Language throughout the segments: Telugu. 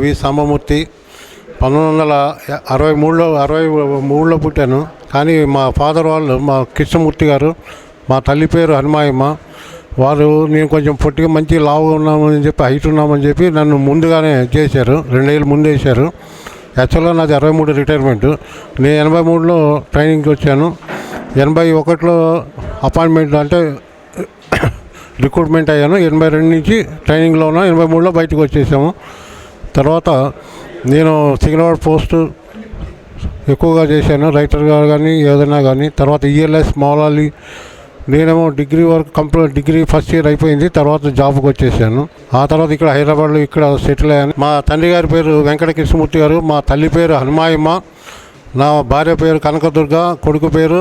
వి సాంబమూర్తి. 1963లో పుట్టాను. కానీ మా ఫాదర్ వాళ్ళు, మా కృష్ణమూర్తి గారు, మా తల్లి పేరు హనుమాయమ్మ. వారు నేను కొంచెం పొట్టిగా మంచి లావుగా ఉన్నామని చెప్పి, హైట్ ఉన్నామని చెప్పి నన్ను ముందుగానే చేశారు. 2 ఏళ్ళు ముందు వేశారు. యాక్చువల్గా నాది 63 రిటైర్మెంట్. నేను 83లో ట్రైనింగ్కి వచ్చాను. 81లో అపాయింట్మెంట్ అంటే రిక్రూట్మెంట్ అయ్యాను. 82 నుంచి ట్రైనింగ్లో ఉన్నా. 83లో బయటకు వచ్చేసాము. తర్వాత నేను సికింద్రాబాద్ పోస్ట్ ఎక్కువగా చేశాను, రైటర్గా కానీ ఏదైనా కానీ. తర్వాత ఈఎల్ఎస్ మౌలాలి, నేనేమో డిగ్రీ వరకు డిగ్రీ ఫస్ట్ ఇయర్ అయిపోయింది. తర్వాత జాబ్కి వచ్చేసాను. ఆ తర్వాత ఇక్కడ హైదరాబాద్లో ఇక్కడ సెటిల్ అయ్యాను. మా తండ్రి గారి పేరు వెంకట కృష్ణమూర్తి గారు, మా తల్లి పేరు హనుమాయమ్మ, నా భార్య పేరు కనకదుర్గ, కొడుకు పేరు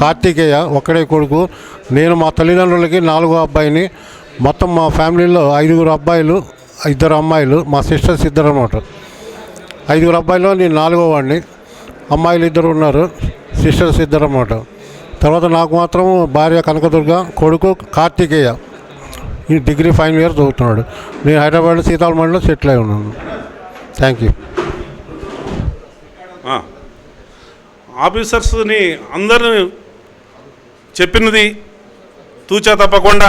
కార్తికేయ, ఒక్కడే కొడుకు. నేను మా తల్లిదండ్రులకి 4వ అబ్బాయిని. మొత్తం మా ఫ్యామిలీలో 5 అబ్బాయిలు, 2 అమ్మాయిలు. మా సిస్టర్స్ 2 అన్నమాట. 5 అబ్బాయిలో నేను 4వ వాడిని. అమ్మాయిలు 2 ఉన్నారు, సిస్టర్స్ 2 అన్నమాట. తర్వాత నాకు మాత్రం భార్య కనకదుర్గ, కొడుకు కార్తికేయ. ఈ డిగ్రీ ఫైనల్ ఇయర్ చదువుతున్నాడు. నేను హైదరాబాద్ సీతాలమండలో సెటిల్ అయి ఉన్నాను. Thank you. ఆఫీసర్స్ని అందరూ చెప్పినది తూచా తప్పకుండా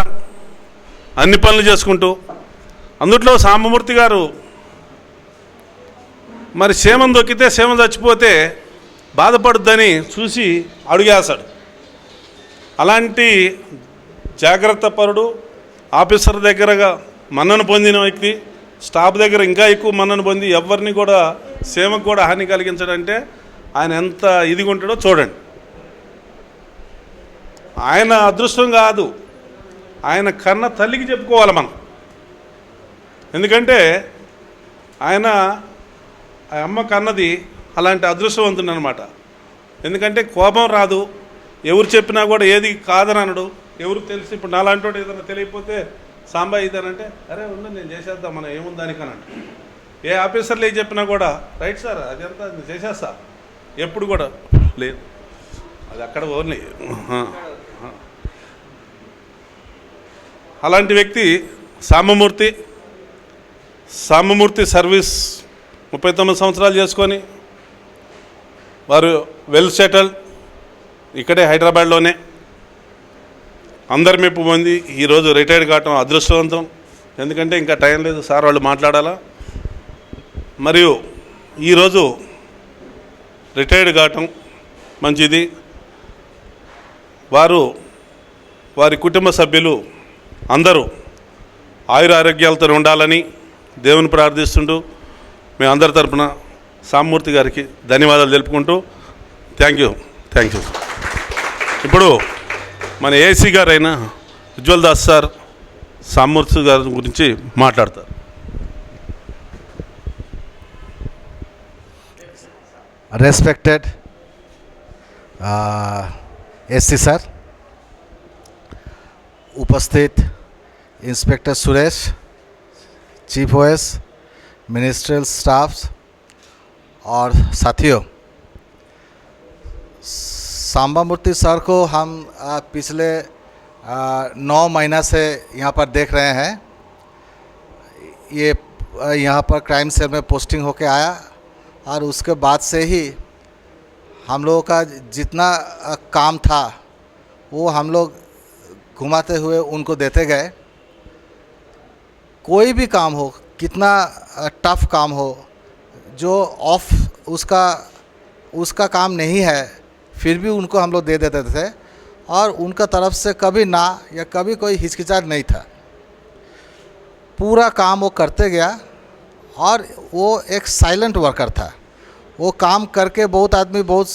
అన్ని పనులు చేసుకుంటూ, అందుట్లో సాంబమూర్తి గారు మరి సేమం దొక్కితే సేమ చచ్చిపోతే బాధపడుద్దని చూసి అడుగేశాడు. అలాంటి జాగ్రత్త పరుడు, ఆఫీసర్ దగ్గరగా మన్నను పొందిన వ్యక్తి, స్టాఫ్ దగ్గర ఇంకా ఎక్కువ మన్నను పొంది ఎవరిని కూడా సేమకు కూడా హాని కలిగించడంటే ఆయన ఎంత ఇదిగా ఉంటాడో చూడండి. ఆయన అదృష్టం కాదు, ఆయన కన్న తల్లికి చెప్పుకోవాలి మనం. ఎందుకంటే ఆయన ఆ అమ్మ కన్నది అలాంటి అదృష్టవంతుడు అనమాట. ఎందుకంటే కోపం రాదు, ఎవరు చెప్పినా కూడా ఏది కాదని అనడు. ఎవరు తెలిసి ఇప్పుడు నాలాంటి వాడు ఏదైనా తెలియకపోతే సాంబా ఇదేనంటే అరే ఉండు నేను చేసేద్దాం, మనం ఏముంది దానికనంటే. ఏ ఆఫీసర్లు ఏం చెప్పినా కూడా రైట్ సార్ అదంతా చేసేస్తా, ఎప్పుడు కూడా లేదు. అది అక్కడ ఓన్లీ అలాంటి వ్యక్తి సాంబమూర్తి. సాంబమూర్తి సర్వీస్ 39 సంవత్సరాలు చేసుకొని వారు వెల్ సెటిల్ ఇక్కడే హైదరాబాద్లోనే. అందరి మెప్పు పొంది ఈరోజు రిటైర్డ్ కావటం అదృష్టవంతం. ఎందుకంటే ఇంకా టైం లేదు, సార్ వాళ్ళు మాట్లాడాలా. మరియు ఈరోజు రిటైర్డ్ కావటం మంచిది. వారి కుటుంబ సభ్యులు అందరూ ఆయురారోగ్యాలతో ఉండాలని దేవుని ప్రార్థిస్తుంటూ మేము అందరి తరపున సాంబమూర్తి గారికి ధన్యవాదాలు తెలుపుకుంటూ థ్యాంక్ యూ. ఇప్పుడు మన ఏసీ గారైన ఉజ్వల్ దాస్ సార్ సాంబమూర్తి గారి గురించి మాట్లాడతారు. Respected SC sir, उपस्थित inspector Suresh, chief OS, ministerial staffs और साथियों, सांबामूर्ति सर को हम पिछले 9 महीना से यहाँ पर देख रहे हैं. ये यहाँ पर क्राइम सेल में पोस्टिंग होके आया और उसके बाद से ही हम लोगों का जितना काम था वो हम लोग घुमाते हुए उनको देते गए. कोई भी काम हो, कितना टफ काम हो, जो ऑफ उसका काम नहीं है, फिर भी उनको हम लोग दे देते थे और उनका तरफ से कभी ना या कभी कोई हिचकिचाहट नहीं था. पूरा काम वो करते गया और वो एक साइलेंट वर्कर था. वो काम करके बहुत आदमी बहुत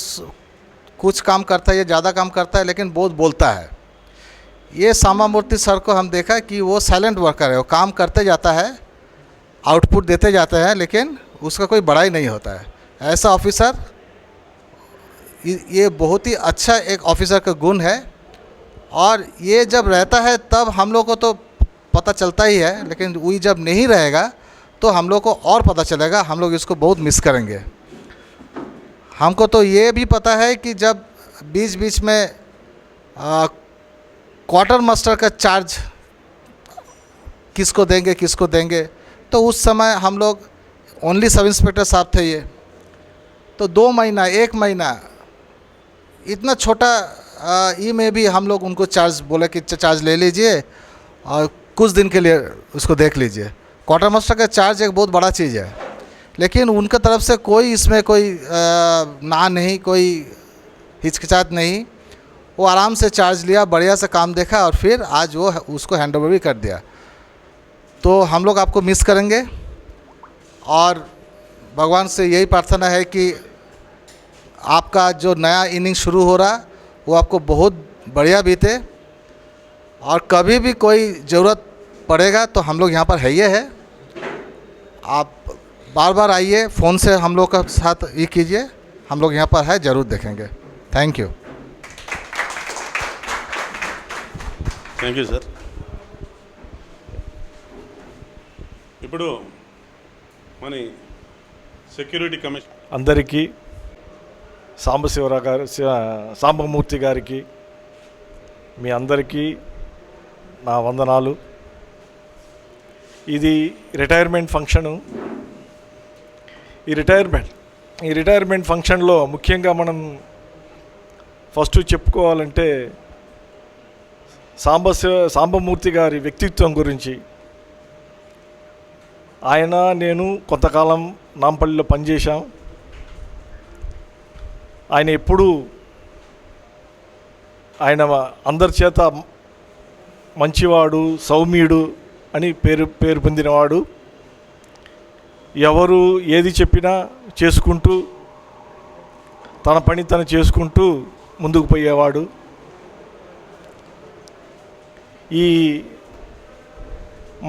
कुछ काम करता है, ये ज़्यादा काम करता है लेकिन बहुत बोलता है. ये सांबामूर्ति सर को हम देखा कि वो साइलेंट वर्कर है. वो काम करते जाता है, आउटपुट देते जाते हैं, लेकिन उसका कोई बड़ाई नहीं होता है. ऐसा ऑफिसर, ये बहुत ही अच्छा एक ऑफिसर का गुण है. और ये जब रहता है तब हम लोग को तो पता चलता ही है, लेकिन वही जब नहीं रहेगा तो हम लोग को और पता चलेगा. हम लोग इसको बहुत मिस करेंगे. हमको तो ये भी पता है कि जब बीच बीच में क्वार्टर मास्टर का चार्ज किसको देंगे तो उस समय हम लोग ओनली सब इंस्पेक्टर साहब थे ये, तो 2 महीना 1 महीना इतना छोटा ई में भी हम लोग उनको चार्ज बोले कि चार्ज ले लीजिए और कुछ दिन के लिए उसको देख लीजिए। क्वार्टर मास्टर का चार्ज एक बहुत बड़ा चीज़ है, लेकिन उनका तरफ से कोई इसमें कोई ना नहीं, कोई हिचकिचाहट नहीं। वो आराम से चार्ज लिया, बढ़िया से काम देखा और फिर आज वो उसको हैंड ओवर भी कर दिया। तो हम लोग आपको मिस करेंगे और भगवान से यही प्रार्थना है कि आपका जो नया इनिंग शुरू हो रहा वो आपको बहुत बढ़िया बीते, और कभी भी कोई ज़रूरत पड़ेगा तो हम लोग यहाँ पर है ही है। आप बार बार आइए, फ़ोन से हम लोग का साथ ये कीजिए, हम लोग यहाँ पर है, ज़रूर देखेंगे। Thank you. Thank you sir. ఇప్పుడు మన సెక్యూరిటీ కమిషన్ అందరికీ సాంబమూర్తి గారికి మీ అందరికీ నా వందనాలు. ఇది రిటైర్మెంట్ ఫంక్షను. ఈ రిటైర్మెంట్ ఫంక్షన్లో ముఖ్యంగా మనం ఫస్ట్ చెప్పుకోవాలంటే సాంబమూర్తి గారి వ్యక్తిత్వం గురించి. ఆయన నేను కొంతకాలం నాంపల్లిలో పనిచేశాం. ఆయన ఎప్పుడూ ఆయన అందరి చేత మంచివాడు, సౌమ్యుడు అని పేరు పొందినవాడు. ఎవరు ఏది చెప్పినా చేసుకుంటూ తన పని తను చేసుకుంటూ ముందుకు పోయేవాడు. ఈ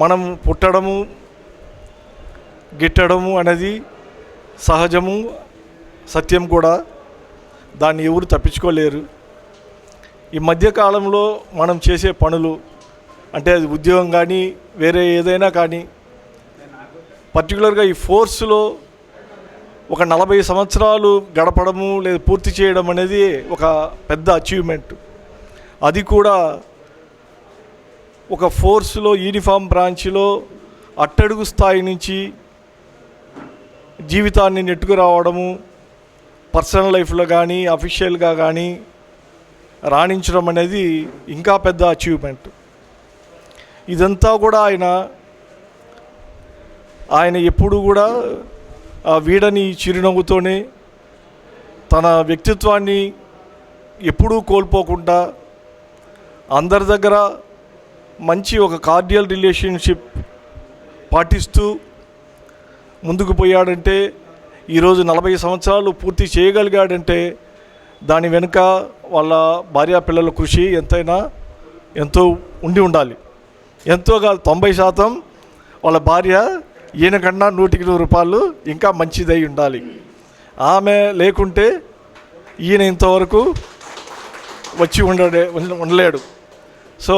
మనం పుట్టడము గిట్టడము అనేది సహజము, సత్యం కూడా. దాన్ని ఎవరు తప్పించుకోలేరు. ఈ మధ్యకాలంలో మనం చేసే పనులు అంటే అది ఉద్యోగం కానీ వేరే ఏదైనా కానీ, పర్టికులర్గా ఈ ఫోర్స్లో ఒక 40 సంవత్సరాలు గడపడము లేదా పూర్తి చేయడం అనేది ఒక పెద్ద అచీవ్మెంట్. అది కూడా ఒక ఫోర్స్లో యూనిఫామ్ బ్రాంచ్లో అట్టడుగు స్థాయి నుంచి జీవితాన్ని నెట్టుకు రావడము, పర్సనల్ లైఫ్లో కానీ అఫీషియల్గా కానీ రాణించడం అనేది ఇంకా పెద్ద అచీవ్మెంట్. ఇదంతా కూడా ఆయన ఎప్పుడు కూడా వీడని చిరునవ్వుతోనే తన వ్యక్తిత్వాన్ని ఎప్పుడూ కోల్పోకుండా అందరి దగ్గర మంచి ఒక కార్డియల్ రిలేషన్షిప్ పాటిస్తూ ముందుకు పోయాడంటే, ఈరోజు 40 సంవత్సరాలు పూర్తి చేయగలిగాడంటే దాని వెనుక వాళ్ళ భార్యా పిల్లల కృషి ఎంతో ఉండాలి. ఎంతో కాదు, 90% వాళ్ళ భార్య ఈయనకన్నా 100% ఇంకా మంచిదై ఉండాలి. ఆమె లేకుంటే ఈయన ఇంతవరకు వచ్చి ఉండలేడు. సో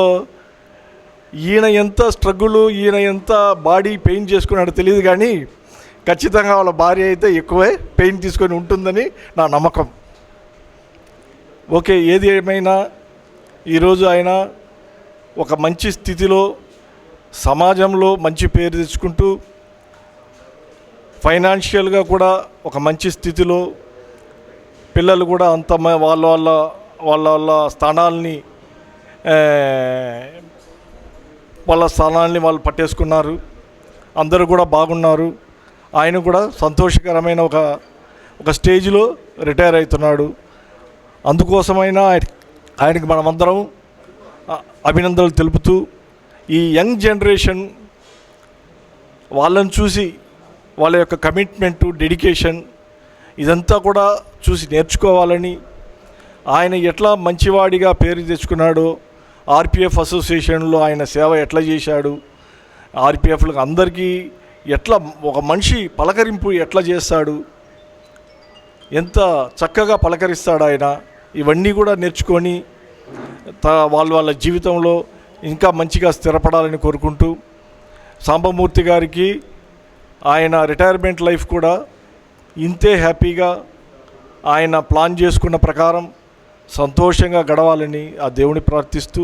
ఈయన ఎంత స్ట్రగుల్, ఈయన ఎంత బాడీ పెయిన్ చేసుకున్నాడో తెలియదు, కానీ ఖచ్చితంగా వాళ్ళ భార్య అయితే ఎక్కువే పెయిన్ తీసుకొని ఉంటుందని నా నమ్మకం. ఓకే, ఏది ఏమైనా ఈరోజు ఆయన ఒక మంచి స్థితిలో సమాజంలో మంచి పేరు తెచ్చుకుంటూ ఫైనాన్షియల్గా కూడా ఒక మంచి స్థితిలో, పిల్లలు కూడా అంత వాళ్ళ స్థానాల్ని వాళ్ళు పట్టేసుకున్నారు. అందరూ కూడా బాగున్నారు. ఆయన కూడా సంతోషకరమైన ఒక స్టేజ్లో రిటైర్ అవుతున్నాడు. అందుకోసమైనా ఆయనకి మనమందరం అభినందనలు తెలుపుతూ, ఈ యంగ్ జనరేషన్ వాళ్ళని చూసి వాళ్ళ యొక్క కమిట్మెంటు, డెడికేషన్ ఇదంతా కూడా చూసి నేర్చుకోవాలని, ఆయన ఎట్లా మంచివాడిగా పేరు తెచ్చుకున్నాడో, ఆర్పిఎఫ్ అసోసియేషన్లో ఆయన సేవ ఎట్లా చేశాడు, ఆర్పిఎఫ్లకు అందరికీ ఎట్లా ఒక మనిషి పలకరింపు ఎట్లా చేస్తాడు, ఎంత చక్కగా పలకరిస్తాడు ఆయన, ఇవన్నీ కూడా నేర్చుకొని వాళ్ళ జీవితంలో ఇంకా మంచిగా స్థిరపడాలని కోరుకుంటూ, సాంబమూర్తి గారికి ఆయన రిటైర్మెంట్ లైఫ్ కూడా ఇంతే హ్యాపీగా ఆయన ప్లాన్ చేసుకున్న ప్రకారం సంతోషంగా గడవాలని ఆ దేవుని ప్రార్థిస్తూ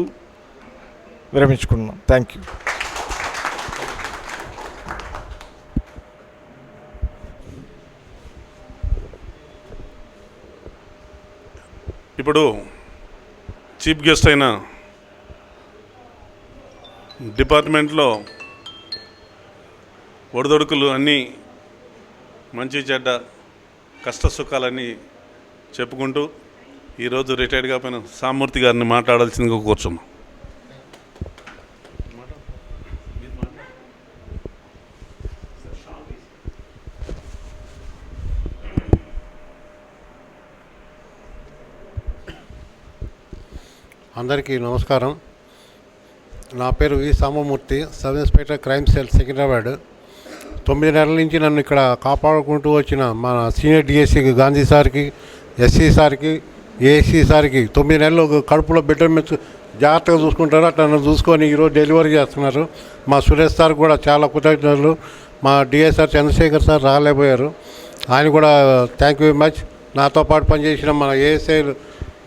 విరమించుకున్నాం. Thank you. ఇప్పుడు చీఫ్ గెస్ట్ అయిన డిపార్ట్మెంట్లో ఒడిదొడుకులు అన్నీ మంచి చెడ్డ కష్ట సుఖాలన్నీ చెప్పుకుంటూ ఈరోజు రిటైర్డ్ కాపోయిన సామూర్తి గారిని మాట్లాడాల్సిందిగా కూర్చున్నాం. అందరికీ నమస్కారం. నా పేరు V Samamurthy, sub inspector crime cell Secunderabad. 9 నెలల నుంచి నన్ను ఇక్కడ కాపాడుకుంటూ వచ్చిన మన సీనియర్ డిఎస్సీ గాంధీ సార్కి, ఎస్సీ సార్కి, ఏఎస్సీ సార్కి 9 నెలలు కడుపులో బిడ్డ మీద జాగ్రత్తగా చూసుకుంటారు. అట్లా నన్ను చూసుకొని ఈరోజు డెలివరీ చేస్తున్నారు. మా సురేష్ సార్ కూడా చాలా కృతజ్ఞతలు. మా డిఎస్ఆర్ చంద్రశేఖర్ సార్ రాలేకపోయారు, ఆయన కూడా థ్యాంక్ యూ వెరీ మచ్. నాతో పాటు పనిచేసిన మన ఏఎస్ఐ,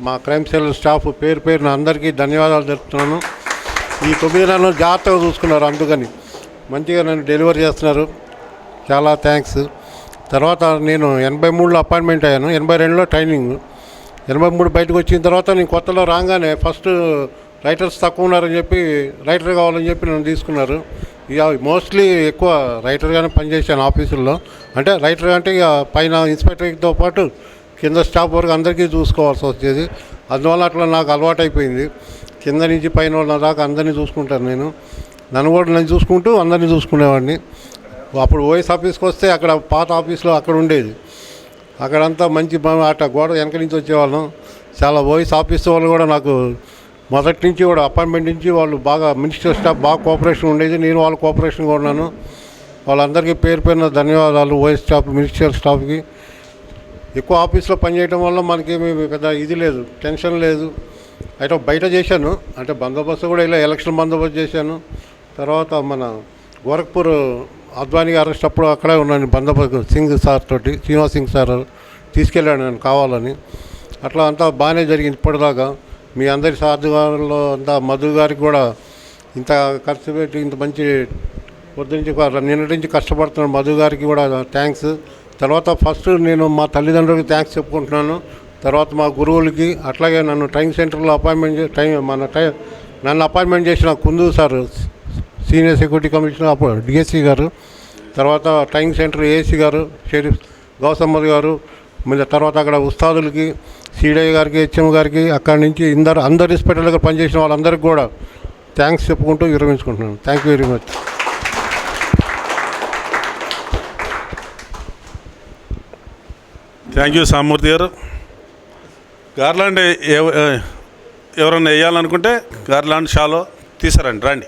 మా క్రైమ్ సెల్ స్టాఫ్ పేరు పేరున అందరికీ ధన్యవాదాలు తెలుపుతున్నాను. ఈ 9 నెలలు జాగ్రత్తగా చూసుకున్నారు, అందుకని మంచిగా నన్ను డెలివరీ చేస్తున్నారు. చాలా థ్యాంక్స్. తర్వాత నేను 83లో అపాయింట్మెంట్ అయ్యాను, 82లో ట్రైనింగ్. 83 బయటకు వచ్చిన తర్వాత నేను కొత్తలో రాగానే ఫస్ట్ రైటర్స్ తక్కువ ఉన్నారని చెప్పి రైటర్ కావాలని చెప్పి నన్ను తీసుకున్నారు. ఇక మోస్ట్లీ ఎక్కువ రైటర్గానే పనిచేశాను ఆఫీసుల్లో. అంటే రైటర్ అంటే ఇక పైన ఇన్స్పెక్టర్తో పాటు కింద స్టాఫ్ వరకు అందరికీ చూసుకోవాల్సి వచ్చేది. అందువల్ల అట్లా నాకు అలవాటు అయిపోయింది. కింద నుంచి పైన వాళ్ళ దాకా అందరినీ చూసుకుంటాను నేను. నన్ను కూడా నేను చూసుకుంటూ అందరినీ చూసుకునేవాడిని. అప్పుడు ఓఎస్ ఆఫీస్కి వస్తే అక్కడ పాత ఆఫీస్లో అక్కడ ఉండేది, అక్కడంతా మంచి అట్లా గోడ వెనక నుంచి వచ్చేవాళ్ళం. చాలా ఓఎస్ ఆఫీస్ వాళ్ళు కూడా నాకు మొదటి నుంచి కూడా అపాయింట్మెంట్ నుంచి వాళ్ళు బాగా మినిస్టర్ స్టాఫ్ బాగా కోఆపరేషన్ ఉండేది. నేను వాళ్ళ కోఆపరేషన్గా ఉన్నాను. వాళ్ళందరికీ పేరు పేరున ధన్యవాదాలు. ఓఎస్ స్టాఫ్, మినిస్టర్ స్టాఫ్కి. ఎక్కువ ఆఫీస్లో పనిచేయడం వల్ల మనకేమీ పెద్ద ఇది లేదు, టెన్షన్ లేదు. అయితే బయట చేశాను, అంటే బందోబస్తు కూడా ఇలా ఎలక్షన్ బందోబస్తు చేశాను. తర్వాత మన గోరఖ్పూర్ అద్వానీ అరెస్ట్ అప్పుడు అక్కడే ఉన్నాను బందోబస్తు. సింగ్ సార్ తోటి, శ్రీనివాస్ సింగ్ సార్ తీసుకెళ్ళాను నేను కావాలని. అట్లా అంతా బాగానే జరిగింది ఇప్పటిదాకా. మీ అందరి సాధుగారులో అంతా మధు గారికి కూడా ఇంత ఖర్చు పెట్టి ఇంత మంచి పొద్దు నుంచి నిన్నటి నుంచి కష్టపడుతున్న మధు గారికి కూడా థ్యాంక్స్. తర్వాత ఫస్ట్ నేను మా తల్లిదండ్రులకి థ్యాంక్స్ చెప్పుకుంటున్నాను. తర్వాత మా గురువులకి, అట్లాగే నన్ను ట్రైనింగ్ సెంటర్లో నన్ను అపాయింట్మెంట్ చేసిన Kundu sir, senior security commissioner అప్పుడు డిఎస్సీ గారు, తర్వాత ట్రైనింగ్ సెంటర్ ఏసీ గారు, షరీఫ్ గౌసమ్మద్ గారు, మళ్ళీ తర్వాత అక్కడ ఉస్తాదులకి, సిడిఐ గారికి, హెచ్ఎం గారికి, అక్కడి నుంచి అందరు ఇన్స్పెక్టర్ దగ్గర పనిచేసిన వాళ్ళందరికీ కూడా థ్యాంక్స్ చెప్పుకుంటూ విరమించుకుంటున్నాను. Thank you very much. Thank you Samurthy garu. Garland ఎవరన్నా వేయాలనుకుంటే గార్లాండ్ షాలో తీసారండి, రండి.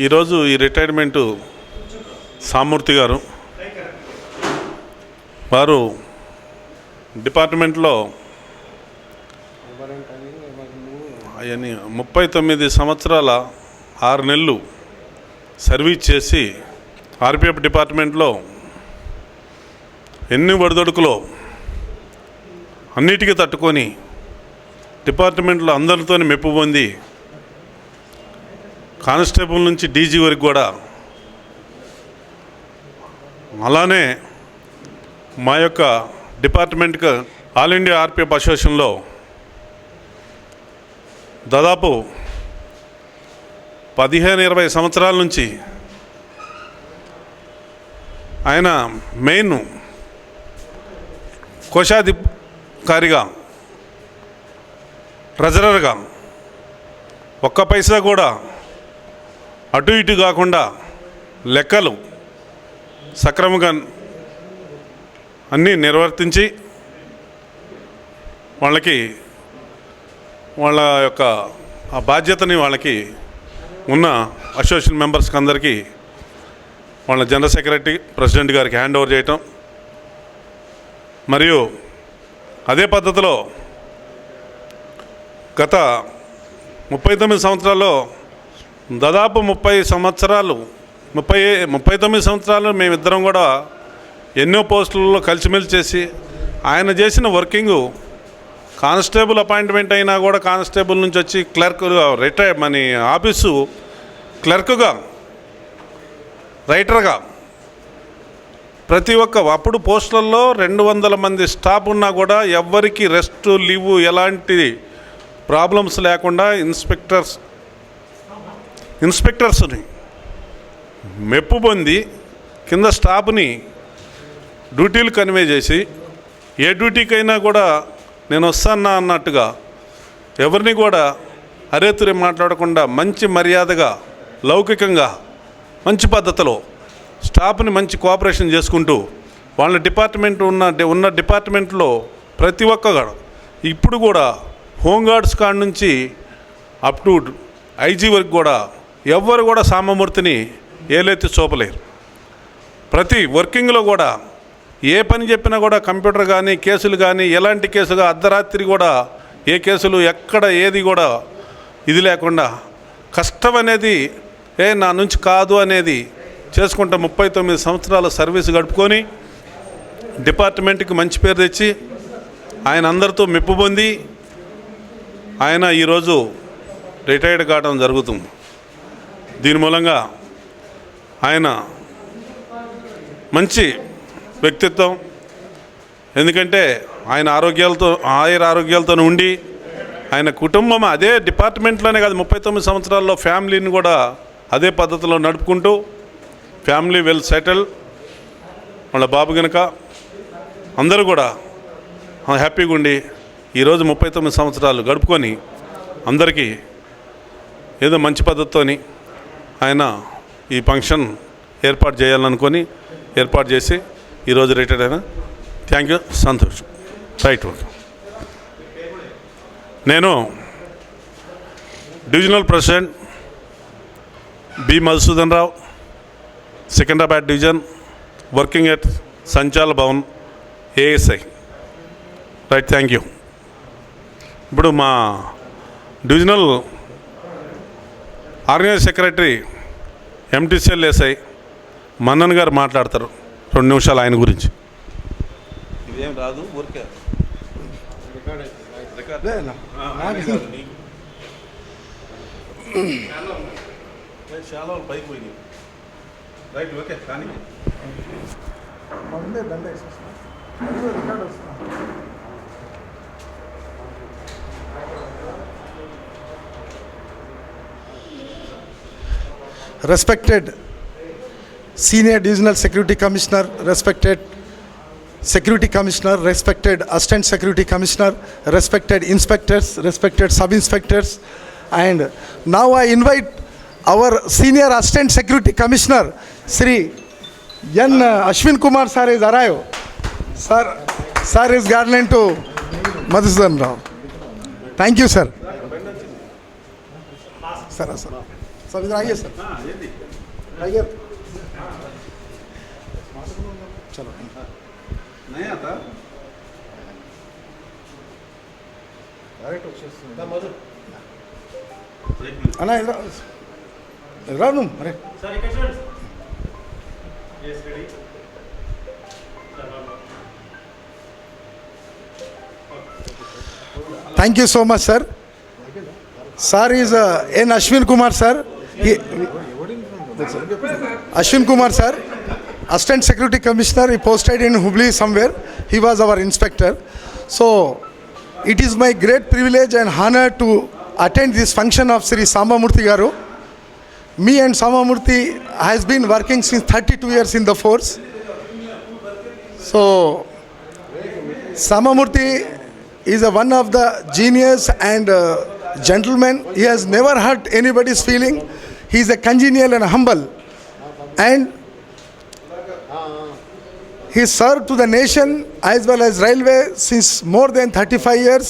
ఈరోజు ఈ రిటైర్మెంటు సామూర్తి గారు వారు డిపార్ట్మెంట్లో అవన్నీ 39 సంవత్సరాల 6 నెలలు సర్వీస్ చేసి ఆర్పిఎఫ్ డిపార్ట్మెంట్లో ఎన్ని ఒడిదొడుకులో అన్నిటికీ తట్టుకొని డిపార్ట్మెంట్లో అందరితో మెప్పు పొంది కానిస్టేబుల్ నుంచి డీజీ వరకు కూడా అలానే మా యొక్క డిపార్ట్మెంట్కి ఆల్ ఇండియా ఆర్పిఎఫ్ అసోసియేషన్లో దాదాపు 15-20 సంవత్సరాల నుంచి ఆయన మెయిన్ కోశాధికారిగా ట్రెజరర్గా ఒక్క పైసా కూడా అటు ఇటు కాకుండా లెక్కలు సక్రమంగా అన్నీ నిర్వర్తించి వాళ్ళకి వాళ్ళ యొక్క ఆ బాధ్యతని వాళ్ళకి ఉన్న అసోసియేషన్ మెంబర్స్కి అందరికీ వాళ్ళ జనరల్ సెక్రటరీ ప్రెసిడెంట్ గారికి హ్యాండ్ ఓవర్ చేయటం మరియు అదే పద్ధతిలో గత 39 సంవత్సరాల్లో దాదాపు 39 సంవత్సరాలు మేమిద్దరం కూడా ఎన్నో పోస్టులలో కలిసిమెలిసి చేసి ఆయన చేసిన వర్కింగు కానిస్టేబుల్ అపాయింట్మెంట్ అయినా కూడా కానిస్టేబుల్ నుంచి వచ్చి క్లర్క్గా రిటైర్ మన ఆఫీసు క్లర్క్గా రైటర్గా ప్రతి ఒక్క అప్పుడు పోస్టులలో 200 మంది స్టాఫ్ ఉన్నా కూడా ఎవ్వరికి రెస్ట్ లీవ్ ఎలాంటి ప్రాబ్లమ్స్ లేకుండా ఇన్స్పెక్టర్స్ని మెప్పు పొంది కింద స్టాఫ్ని డ్యూటీలు కన్వే చేసి ఏ డ్యూటీకైనా కూడా నేను వస్తానా అన్నట్టుగా ఎవరిని కూడా అరేతురే మాట్లాడకుండా మంచి మర్యాదగా లౌకికంగా మంచి పద్ధతిలో స్టాఫ్ని మంచి కోఆపరేషన్ చేసుకుంటూ వాళ్ళ డిపార్ట్మెంట్ ఉన్న డిపార్ట్మెంట్లో ప్రతి ఒక్కరు ఇప్పుడు కూడా హోంగార్డ్స్ కాడ నుంచి అప్ టు ఐజీ వరకు కూడా ఎవ్వరు కూడా సామమూర్తిని ఏలెత్తి చూపలేరు. ప్రతి వర్కింగ్లో కూడా ఏ పని చెప్పినా కూడా కంప్యూటర్ కానీ కేసులు కానీ ఎలాంటి కేసుగా అర్ధరాత్రి కూడా ఏ కేసులు ఎక్కడ ఏది కూడా ఇది లేకుండా కష్టం అనేది నా నుంచి కాదు అనేది చేసుకుంటా 39 సంవత్సరాల సర్వీస్ గడుపుకొని డిపార్ట్మెంట్కి మంచి పేరు తెచ్చి ఆయన అందరితో మెప్పు పొంది ఆయన ఈరోజు రిటైర్డ్ కావడం జరుగుతుంది. దీని మూలంగా ఆయన మంచి వ్యక్తిత్వం, ఎందుకంటే ఆయన ఆరోగ్యాలతో ఉండి ఆయన కుటుంబం అదే డిపార్ట్మెంట్లోనే కాదు 39 సంవత్సరాల్లో ఫ్యామిలీని కూడా అదే పద్ధతిలో నడుపుకుంటూ ఫ్యామిలీ వెల్ సెటిల్ వాళ్ళ బాబు కనుక అందరూ కూడా హ్యాపీగా ఉండి ఈరోజు 39 సంవత్సరాలు గడుపుకొని అందరికీ ఏదో మంచి పద్ధతితోని ఆయన ఈ ఫంక్షన్ ఏర్పాటు చేయాలనుకొని ఏర్పాటు చేసి ఈరోజు రిటైర్ అయినా. థ్యాంక్ యూ, సంతోషం. Right, okay. నేను divisional president B Madhusudan Rao, Secunderabad division, working at Sanchala Bhavan, ASI. Right, thank you. ఇప్పుడు మా divisional organise secretary MTCL SI Mannan garu మాట్లాడతారు 2 నిమిషాలు ఆయన గురించి. ఇదేం రాదు, ఊరికే చాలా పైకి పోయింది. Right, okay. కానీ Respected Senior Divisional Security Commissioner, respected Security Commissioner, respected Assistant Security Commissioner, respected inspectors, respected sub-inspectors, and now I invite our Senior Assistant Security Commissioner, Sri N. Ashwin Kumar sir is arrived. Sir is guardian to Madhusudan Rao. Thank you, sir. Sir. सब इधर आइए सर, आइए। चलो नहीं आता అన్నా ఇద్దరు ఎదురా నువ్వు అరే Thank you so much, sir. Sir is N. Ashwin Kumar, sir. Ashwin Kumar, sir, Assistant Security Commissioner. He posted in Hubli somewhere. He was our inspector. So, it is my great privilege and honor to attend this function of Sri Sambamurthy Garu. Me and Sambamurthy has been working since 32 years in the force. So, Sambamurthy is one of the genius and gentleman. He has never hurt anybody's feeling. He is a congenial and humble, and he served to the nation as well as railway since more than 35 years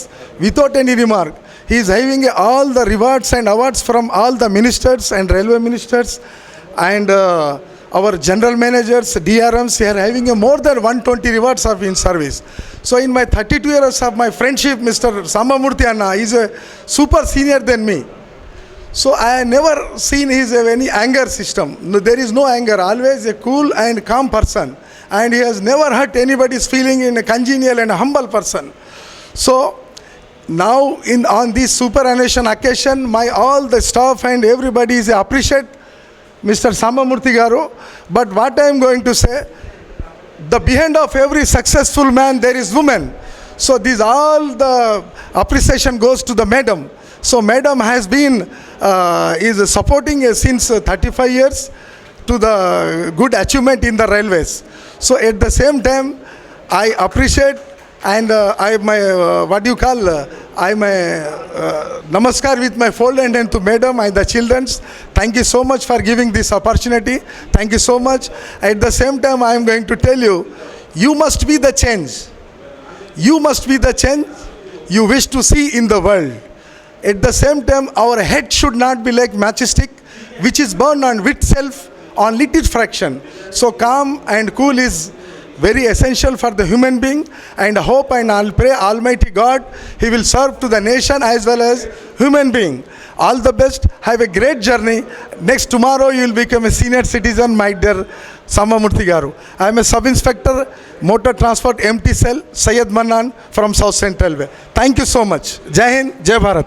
without any remark. He is having all the rewards and awards from all the ministers and railway ministers and our general managers, DRMs. They are having more than 120 rewards of in service. So in my 32 years of my friendship, Mr. Sambamurthy Anna is a super senior than me. So I have never seen his any anger system. No, there is no anger. Always a cool and calm person, and he has never hurt anybody's feeling. In a congenial and humble person. So now on this superannuation occasion, my all the staff and everybody is appreciate Mr. Sambamurthy Garu. But what I am going to say, the behind of every successful man there is woman. So this all the appreciation goes to the madam. So madam has been is supporting since 35 years to the good achievement in the railways. So at the same time, I appreciate and I my what do you call I my namaskar with my full hand to madam and the childrens. Thank you so much for giving this opportunity. Thank you so much. At the same time, I am going to tell you, you must be the change. You must be the change you wish to see in the world. At the same time, our head should not be like matchstick, which is burned on itself on little fraction. So calm and cool is very essential for the human being, and hope and I'll pray Almighty God, He will serve to the nation as well as human being. All the best. Have a great journey. Next tomorrow you will become a senior citizen, my dear Sambamurthy Garu. I am a sub-inspector, motor transport MT cell, Syed Manan from South Central Railway. Thank you so much. Jai Hind, Jai Bharat.